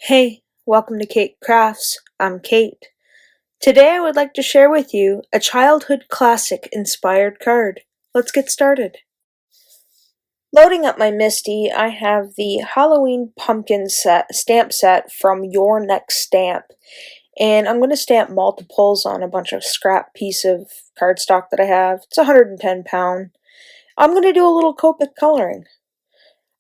Hey, welcome to Kate Crafts. I'm Kate. Today I would like to share with you a childhood classic inspired card. Let's get started. Loading up my Misty, I have the Halloween pumpkin stamp set from Your Next Stamp. And I'm going to stamp multiples on a bunch of scrap piece of cardstock that I have. It's 110 pound. I'm going to do a little Copic coloring.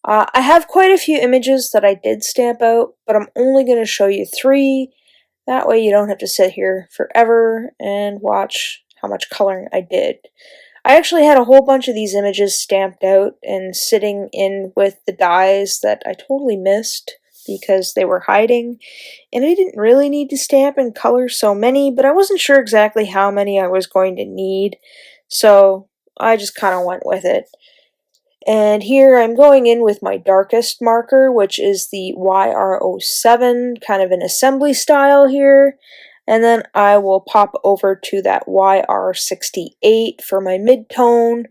I have quite a few images that I did stamp out, but I'm only going to show you 3. That way you don't have to sit here forever and watch how much coloring I did. I actually had a whole bunch of these images stamped out and sitting in with the dies that I totally missed because they were hiding, and I didn't really need to stamp and color so many, but I wasn't sure exactly how many I was going to need, so I just kind of went with it. And here I'm going in with my darkest marker, which is the YR07, kind of an assembly style here. And then I will pop over to that YR68 for my mid-tone.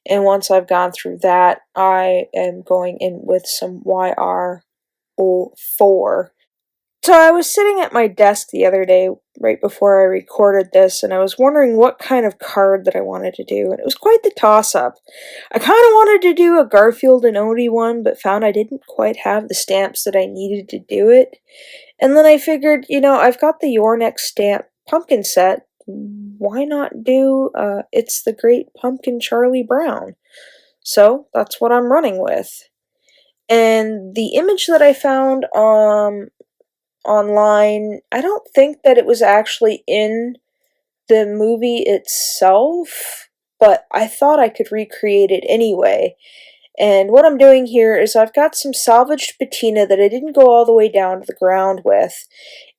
And once I've gone through that, I am going in with some YR04. So I was sitting at my desk the other day, right before I recorded this, and I was wondering what kind of card that I wanted to do, and it was quite the toss-up. I kind of wanted to do a Garfield and Odie one, but found I didn't quite have the stamps that I needed to do it. And then I figured, I've got the Your Next Stamp pumpkin set, why not do It's the Great Pumpkin Charlie Brown? So that's what I'm running with. And the image that I found online, I don't think that it was actually in the movie itself, but I thought I could recreate it anyway. And what I'm doing here is I've got some salvaged patina that I didn't go all the way down to the ground with,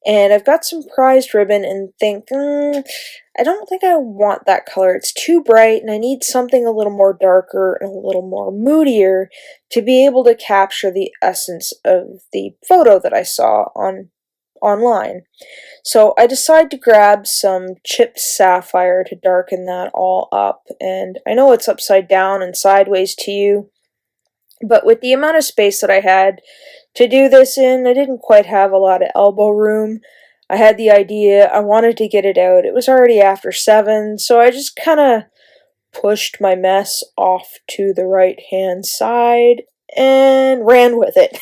and I've got some prized ribbon and think, I don't think I want that color. It's too bright and I need something a little more darker and a little more moodier to be able to capture the essence of the photo that I saw online. So I decided to grab some chipped sapphire to darken that all up, and I know it's upside down and sideways to you, but with the amount of space that I had to do this in, I didn't quite have a lot of elbow room. I had the idea, I wanted to get it out. It was already after 7, so I just kind of pushed my mess off to the right hand side and ran with it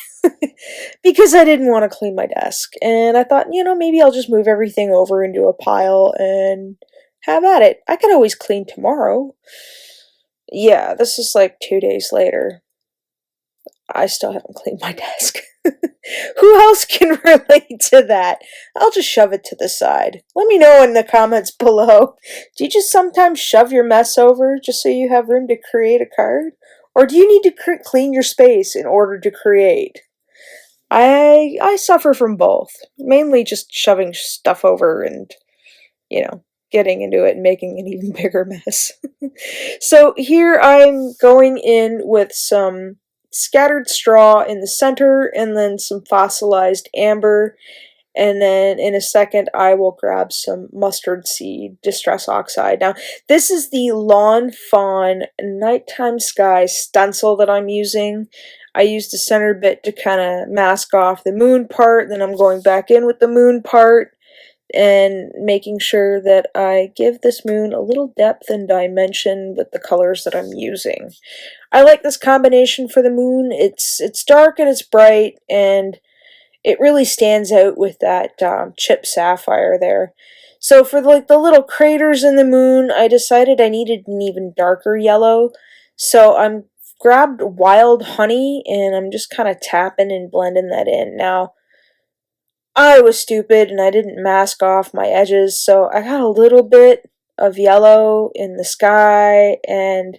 because I didn't want to clean my desk. And I thought, maybe I'll just move everything over into a pile and have at it. I could always clean tomorrow. Yeah, this is like 2 days later. I still haven't cleaned my desk. Who else can relate to that? I'll just shove it to the side. Let me know in the comments below. Do you just sometimes shove your mess over just so you have room to create a card? Or do you need to clean your space in order to create? I suffer from both. Mainly just shoving stuff over and, getting into it and making an even bigger mess. So here I'm going in with some scattered straw in the center and then some fossilized amber, and then in a second I will grab some mustard seed distress oxide. Now this is the Fawn Nighttime Sky Stencil that I'm using. I used the center bit to kind of mask off the moon part, then I'm going back in with the moon part and making sure that I give this moon a little depth and dimension with the colors that I'm using. I like this combination for the moon. It's dark and it's bright, and it really stands out with that chip sapphire there. So for the little craters in the moon, I decided I needed an even darker yellow. So I'm grabbed wild honey and I'm just kind of tapping and blending that in. Now, I was stupid and I didn't mask off my edges, so I got a little bit of yellow in the sky, and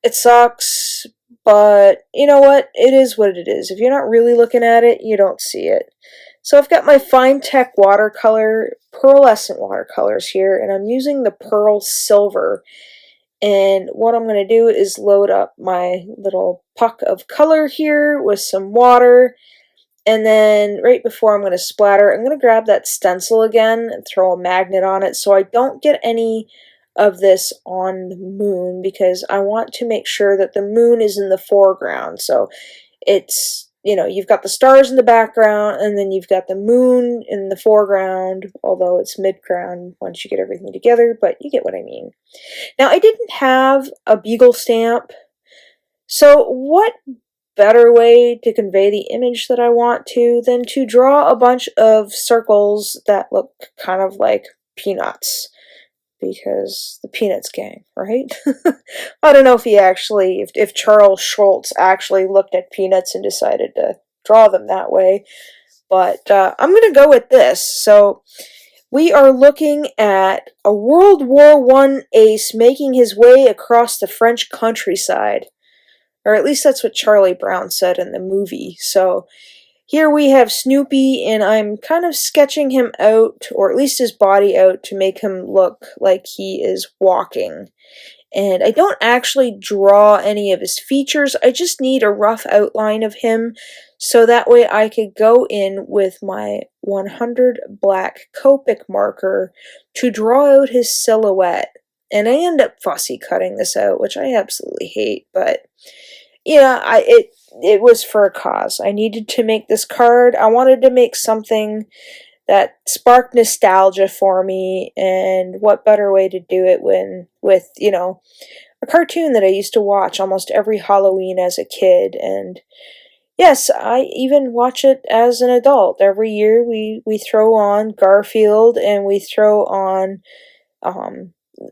it sucks, but you know what? It is what it is. If you're not really looking at it, you don't see it. So I've got my Fine Tech watercolor, Pearlescent watercolors here, and I'm using the Pearl Silver. And what I'm going to do is load up my little puck of color here with some water. And then right before I'm going to splatter, I'm going to grab that stencil again and throw a magnet on it so I don't get any of this on the moon, because I want to make sure that the moon is in the foreground. So it's you know, you've got the stars in the background, and then you've got the moon in the foreground, although it's mid-ground once you get everything together, but you get what I mean. Now, I didn't have a beagle stamp, so what better way to convey the image that I want to than to draw a bunch of circles that look kind of like peanuts, because the Peanuts gang, right? I don't know if if Charles Schultz actually looked at Peanuts and decided to draw them that way, but I'm going to go with this. So we are looking at a World War I ace making his way across the French countryside. Or at least that's what Charlie Brown said in the movie. So here we have Snoopy, and I'm kind of sketching him out, or at least his body out, to make him look like he is walking. And I don't actually draw any of his features, I just need a rough outline of him, so that way I could go in with my 100 black Copic marker to draw out his silhouette. And I end up fussy cutting this out, which I absolutely hate, but yeah, it was for a cause. I needed to make this card. I wanted to make something that sparked nostalgia for me, and what better way to do it with, you know, a cartoon that I used to watch almost every Halloween as a kid. And yes, I even watch it as an adult. Every year we throw on Garfield, and we throw on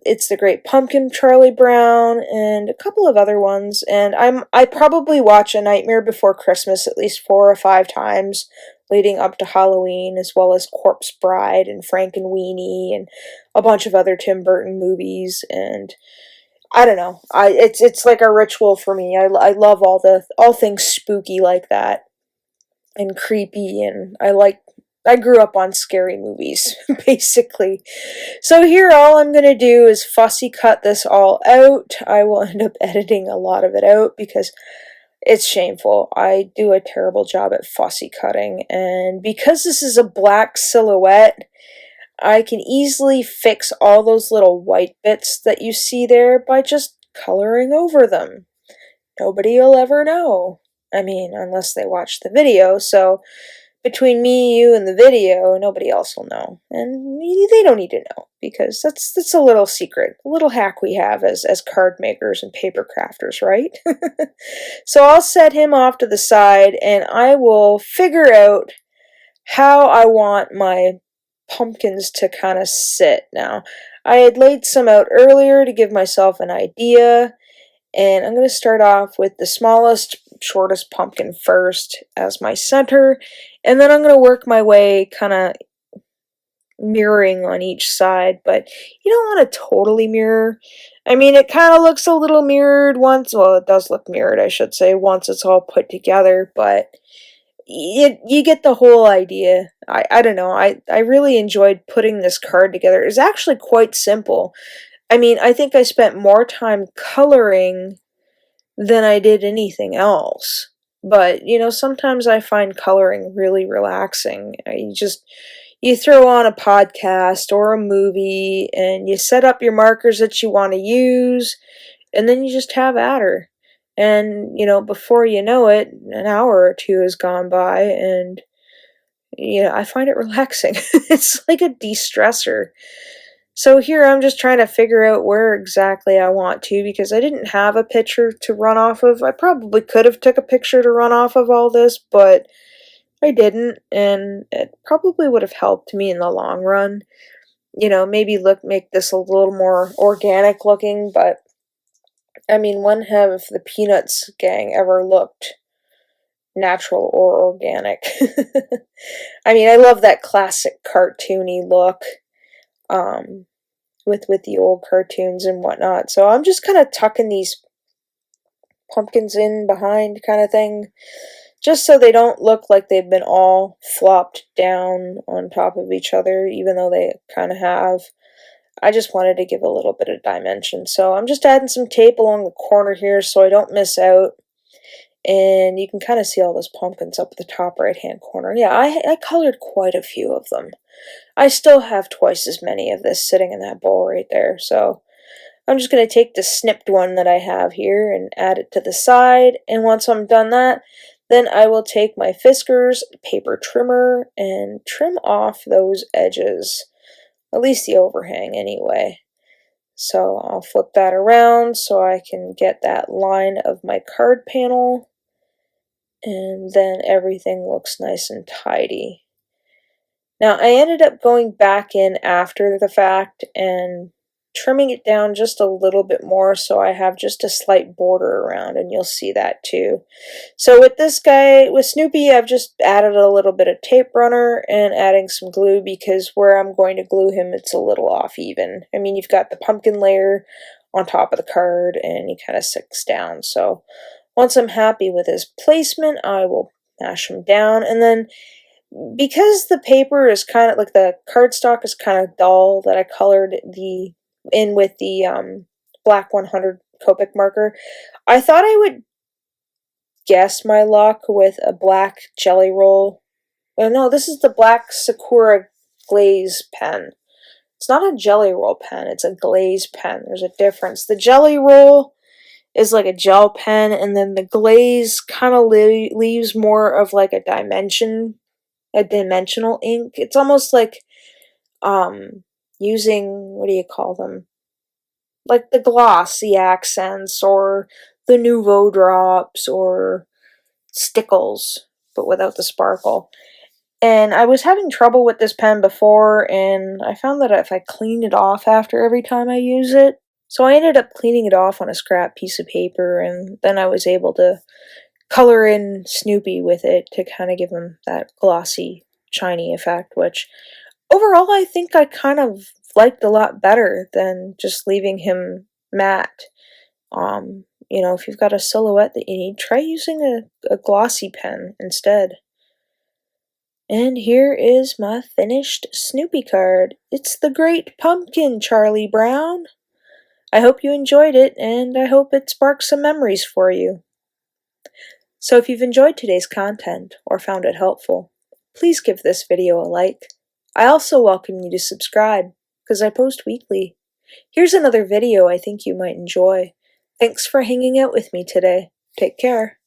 It's the Great Pumpkin, Charlie Brown, and a couple of other ones. And I probably watch A Nightmare Before Christmas at least 4 or 5 times leading up to Halloween, as well as Corpse Bride and Frankenweenie and a bunch of other Tim Burton movies. And I don't know, it's like a ritual for me. I love all things spooky like that and creepy, and I grew up on scary movies, basically. So here all I'm going to do is fussy cut this all out. I will end up editing a lot of it out because it's shameful. I do a terrible job at fussy cutting, and because this is a black silhouette, I can easily fix all those little white bits that you see there by just coloring over them. Nobody will ever know. I mean, unless they watch the video, so between me, you, and the video, nobody else will know. And they don't need to know, because that's a little secret, a little hack we have as card makers and paper crafters, right? So I'll set him off to the side, and I will figure out how I want my pumpkins to kind of sit. Now, I had laid some out earlier to give myself an idea, and I'm going to start off with the smallest, shortest pumpkin first as my center, and then I'm going to work my way kind of mirroring on each side, but you don't want to totally mirror. I mean, it kind of looks a little mirrored once, well, it does look mirrored, I should say, once it's all put together, but you get the whole idea. I don't know, I really enjoyed putting this card together. It's actually quite simple. I mean, I think I spent more time coloring than I did anything else. But, you know, sometimes I find coloring really relaxing. You throw on a podcast or a movie, and you set up your markers that you want to use, and then you just have at her. And, you know, before you know it, an hour or two has gone by, and, you know, I find it relaxing. It's like a de-stressor. So here I'm just trying to figure out where exactly I want to, because I didn't have a picture to run off of. I probably could have took a picture to run off of all this, but I didn't, and it probably would have helped me in the long run. You know, maybe make this a little more organic looking, but I mean, when have the Peanuts gang ever looked natural or organic? I mean, I love that classic cartoony look. With the old cartoons and whatnot. So I'm just kind of tucking these pumpkins in behind kind of thing, just so they don't look like they've been all flopped down on top of each other, even though they kind of have. I just wanted to give a little bit of dimension. So I'm just adding some tape along the corner here so I don't miss out. And you can kind of see all those pumpkins up at the top right hand corner. Yeah, I colored quite a few of them. I still have twice as many of this sitting in that bowl right there, so I'm just going to take the snipped one that I have here and add it to the side, and once I'm done that, Then I will take my Fiskars paper trimmer and trim off those edges, at least the overhang anyway. So I'll flip that around so I can get that line of my card panel, and then everything looks nice and tidy. Now I ended up going back in after the fact and trimming it down just a little bit more so I have just a slight border around, and you'll see that too. So with this guy, with Snoopy, I've just added a little bit of tape runner and adding some glue because where I'm going to glue him, it's a little off even. I mean, you've got the pumpkin layer on top of the card and he kind of sinks down. So once I'm happy with his placement, I will mash him down, and then because the paper is kind of like the cardstock is kind of dull, that I colored in with the black 100 Copic marker, I thought I would guess my luck with a black jelly roll. Oh no, this is the black Sakura Glaze pen. It's not a jelly roll pen, it's a glaze pen. There's a difference. The jelly roll is like a gel pen, and then the glaze kind of leaves more of like a dimensional ink. It's almost like using, what do you call them? Like the glossy accents or the Nouveau drops or stickles, but without the sparkle. And I was having trouble with this pen before, and I found that if I cleaned it off after every time I use it, so I ended up cleaning it off on a scrap piece of paper, and then I was able to color in Snoopy with it to kind of give him that glossy, shiny effect, which overall I think I kind of liked a lot better than just leaving him matte. You know, if you've got a silhouette that you need, try using a glossy pen instead. And here is my finished Snoopy card. It's the Great Pumpkin, Charlie Brown. I hope you enjoyed it, and I hope it sparked some memories for you. So if you've enjoyed today's content or found it helpful, please give this video a like. I also welcome you to subscribe, because I post weekly. Here's another video I think you might enjoy. Thanks for hanging out with me today. Take care.